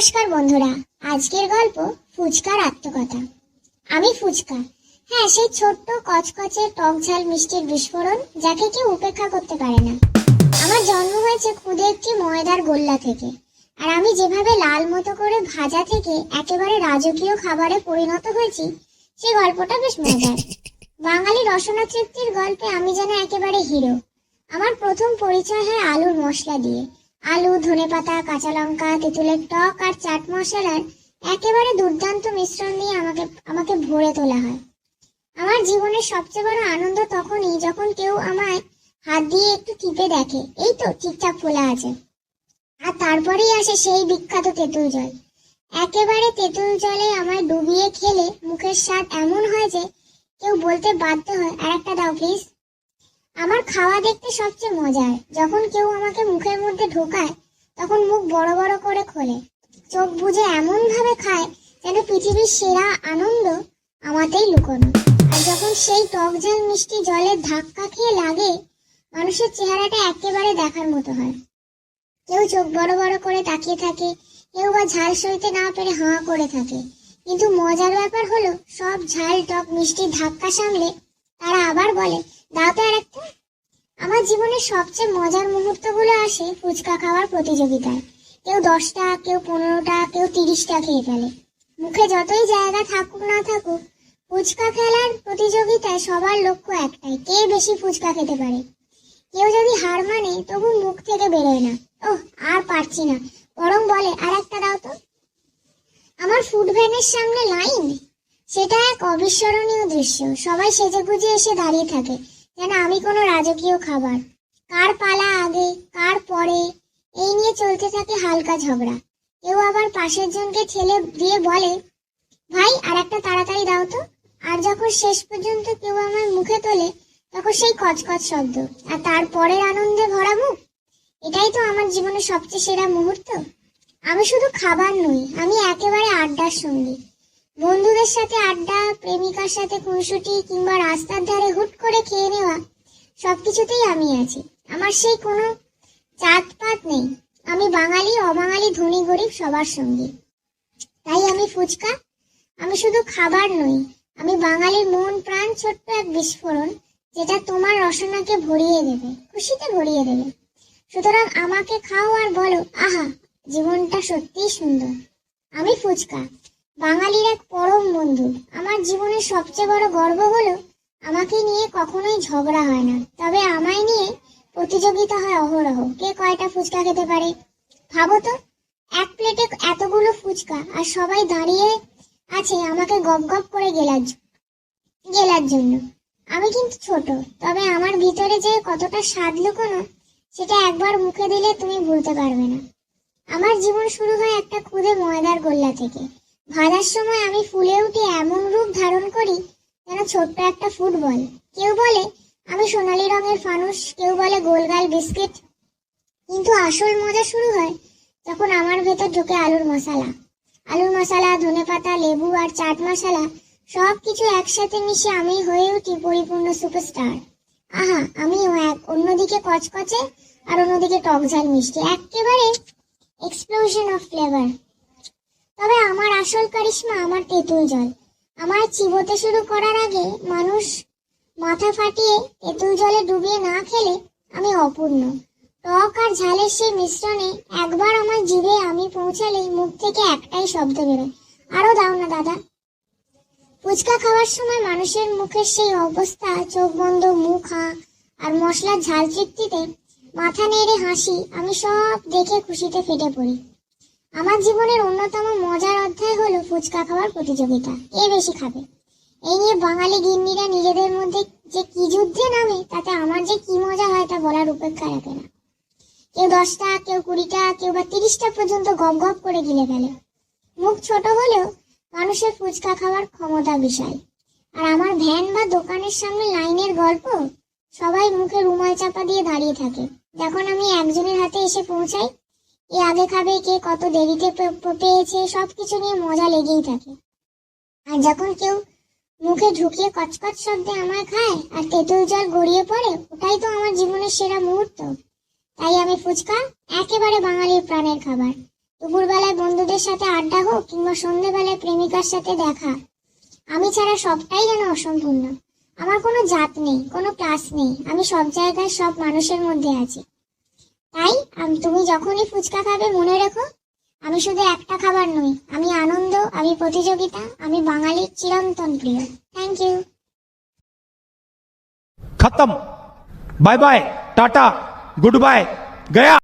নমস্কার বন্ধুরা, আজকের গল্প ফুচকার আত্মকথা। আমি ফুচকা। হ্যাঁ, সেই ছোট্ট কচকচে টক ঝাল মিষ্টির বিস্ফোরণ, যাকে কেউ উপেক্ষা করতে পারে না। আমার জন্ম হয়েছে খুদে একটি ময়দার গোল্লা থেকে, আর আমি যেভাবে লাল মতো করে ভাজা থেকে একেবারে রাজকীয় খাবারে পরিণত হয়েছি, সেই গল্পটা বেশ মজার। বাঙালি রসনা তৃপ্তির গল্পে আমি যেন একেবারে হিরো। আমার প্রথম পরিচয় হয় আলুর মশলা দিয়ে। আলু, ধনেপাতা, কাঁচা লঙ্কা, তেঁতুলের টক আর চাট মশলার একেবারে দুর্দান্ত মিশ্রণ দিয়ে আমাকে ভরে তোলা হয়। আমার জীবনের সবচেয়ে বড় আনন্দ তখনই, যখন কেউ আমায় হাত দিয়ে একটু টিপে দেখে, এই তো ঠিকঠাক ফোলা আছে। আর তারপরেই আসে সেই বিখ্যাত তেঁতুল জল। একেবারে তেঁতুল জলে আমায় ডুবিয়ে খেলে মুখের স্বাদ এমন হয় যে কেউ বলতে বাধ্য হয়, আর একটা দাও প্লিজ। আমার খাওয়া দেখতে সবচেয়ে মজার। যখন কেউ আমাকে মুখের মধ্যে ঢোকায়, তখন মুখ বড় বড় করে খোলে, চোখ বুজে এমন ভাবে খায় যেন পৃথিবীর সেরা আনন্দ আমাতেই লুকোনো। আর যখন সেই টক ঝাল মিষ্টি জলের ধাক্কা খেয়ে লাগে, মানুষের চেহারাটা একেবারে দেখার মতো হয়। কেউ চোখ বড় বড় করে তাকিয়ে থাকে, কেউ বা ঝাল সইতে না পেরে হাঁ করে থাকে। কিন্তু মজার ব্যাপার হলো, সব ঝাল টক মিষ্টির ধাক্কা সামলে তারা আবার বলে, দাও তো আর একটা। আমার জীবনের সবচেয়ে মজার মুহূর্তগুলো আসে ফুচকা খাওয়ার প্রতিযোগিতায়। কেউ 10টা, কেউ 15টা, কেউ 30টা খেয়ে ফেলে। মুখে যতই জায়গা থাকুক না থাকুক, ফুচকা খেলার প্রতিযোগিতায় সবার লক্ষ্য একটাই, কে বেশি ফুচকা খেতে পারে। কেউ যদি হার মানে, তবু মুখ থেকে বেরোয় না, ওহ আর পারছি না, বরং বলে, আর একটা দাও তো। আমার ফুড ভ্যানের সামনে লাইন, সেটা এক অবিস্মরণীয় দৃশ্য। সবাই সেজেগুজে এসে দাঁড়িয়ে থাকে, যেন আমি কোনো রাজকীয় খাবার। কার পালা আগে, কার পরে, এই নিয়ে চলতে থাকে হালকা ঝগড়া। কেউ আবার পাশের জনকে ঠেলে দিয়ে বলে, ভাই আর একটা তাড়াতাড়ি দাও তো। আর যখন শেষ পর্যন্ত কেউ আমার মুখে তোলে, তখন সেই কচকচ শব্দ আর তারপরের আনন্দে ভরা মুখ। এটাই তো আমার জীবনের সবচেয়ে সেরা মুহূর্ত। আমি শুধু খাবার নই, আমি একেবারে আড্ডার সঙ্গী। বন্ধুদের সাথে আড্ডা, প্রেমিকার সাথে খুনসুটি, কিংবা রাস্তার ধারে হুট করে খেয়ে নেওয়া, সবকিছুতেই আমি আছি। আমার সেই কোনো জাতপাত নেই। আমি বাঙালি, অবাঙালি, ধনী গরিব সবার সঙ্গে। তাই আমি ফুচকা। আমি শুধু খাবার নই, আমি বাঙালির মন প্রাণ ছোট্ট এক বিস্ফোরণ, যেটা তোমার রসনাকে ভরিয়ে দেবে, খুশিতে ভরিয়ে দেবে। সুতরাং আমাকে খাও আর বলো, আহা, জীবনটা সত্যিই সুন্দর। আমি ফুচকা, বাঙালির এক পরম বন্ধু। আমার জীবনের সবচেয়ে বড় গর্ব হলো, আমাকে নিয়ে কখনোই ঝগড়া হয় না, তবে আমায় নিয়ে প্রতিযোগিতা হয় অহরহ, কে কয়টা ফুচকা খেতে পারে। ভাবো তো, এক প্লেটে এতগুলো ফুচকা, আর সবাই দাঁড়িয়ে আছে আমাকে গপ গপ করে গেলার জন্য। আমি কিন্তু ছোট, তবে আমার ভিতরে যে কতটা স্বাদ লুকোনো, সেটা একবার মুখে দিলে তুমি ভুলতে পারবে না। আমার জীবন শুরু হয় একটা খুদে ময়দার গোল্লা থেকে। ভাজার সময় আমি ফুলে উঠে এমন রূপ ধারণ করি যেন ছোট্ট একটা ফুটবল। কেউ বলে আমি সোনালী রঙের ফানুস, কেউ বলে গোলগাল বিস্কিট। কিন্তু আসল মজা শুরু হয় যখন আমার ভেতর ঢোকে আলুর মশলা, ধনেপাতা, লেবু আর চাট মশলা, সবকিছু একসাথে মিশে আমি হয়ে উঠি পরিপূর্ণ সুপারস্টার। আহা, আমিও এক, অন্যদিকে কচকচে আর অন্যদিকে টক ঝাল মিষ্টি, একেবারে এক্সপ্লোশন অফ ফ্লেভার। তবে আমার আসল কারিশমা আমার তেঁতুল জল। আমার চিবোতে শুরু করার আগে মানুষ মাথা ফাটিয়ে তেঁতুল জলে ডুবিয়ে না খেলে আমি অপূর্ণ। টক আর ঝালের সেই মিশ্রণে একবার আমার জিভে আমি পৌঁছালেই মুখ থেকে একটাই শব্দ বেরোয়, আরো দাও না দাদা। ফুচকা খাওয়ার সময় মানুষের মুখের সেই অবস্থা, চোখ বন্ধ, মুখ হাঁ, আর মশলার ঝাল তৃপ্তিতে মাথা নেড়ে হাসি, আমি সব দেখে খুশিতে ফেটে পড়ি। আমার জীবনের অন্যতম মজার অধ্যায় হলো ফুচকা খাওয়ার প্রতিযোগিতা, কে বেশি খাবে। এই নিয়ে বাঙালি গিন্নিরা নিজেদের মধ্যে যে কি যুদ্ধে নামে, তাতে আমার যে কি মজা হয় তা বলার উপেক্ষা রাখে না। কেউ 10টা, কেউ 20টা, কেউ বা 30টা পর্যন্ত গপ গপ করে গিলে ফেলে। মুখ ছোট হলেও মানুষের ফুচকা খাওয়ার ক্ষমতা বিশাল। আর আমার ভ্যান বা দোকানের সামনে লাইনের গল্প, সবাই মুখে রুমাল চাপা দিয়ে দাঁড়িয়ে থাকে। যখন আমি একজনের হাতে এসে পৌঁছাই, কে আগে খাবে, কে কত দেরিতে পেয়েছে, সবকিছু নিয়ে মজা লেগেই থাকে। আর যখন কেউ মুখে ঢুকিয়ে কচকচ শব্দে আমায় খায় আর তেঁতুল জল গড়িয়ে পড়ে, ওটাই তো আমার জীবনের সেরা মুহূর্ত। তাই আমি ফুচকা একেবারে বাঙালির প্রাণের খাবার। দুপুরবেলায় বন্ধুদের সাথে আড্ডা হোক কিংবা সন্ধ্যেবেলায় প্রেমিকার সাথে দেখা, আমি ছাড়া সবটাই যেন অসম্পূর্ণ। আমার কোনো জাত নেই, কোনো ক্লাস নেই, আমি সব জায়গায় সব মানুষের মধ্যে আছি। তাই তুমি যখনই ফুচকা খাবে মনে রেখো, আমি শুধু একটা খাবার নই, আমি আনন্দ, আমি প্রতিযোগিতা, আমি বাঙালির চিরন্তন প্রিয়। Thank you. खत्म। Bye bye, tata, good bye, गया।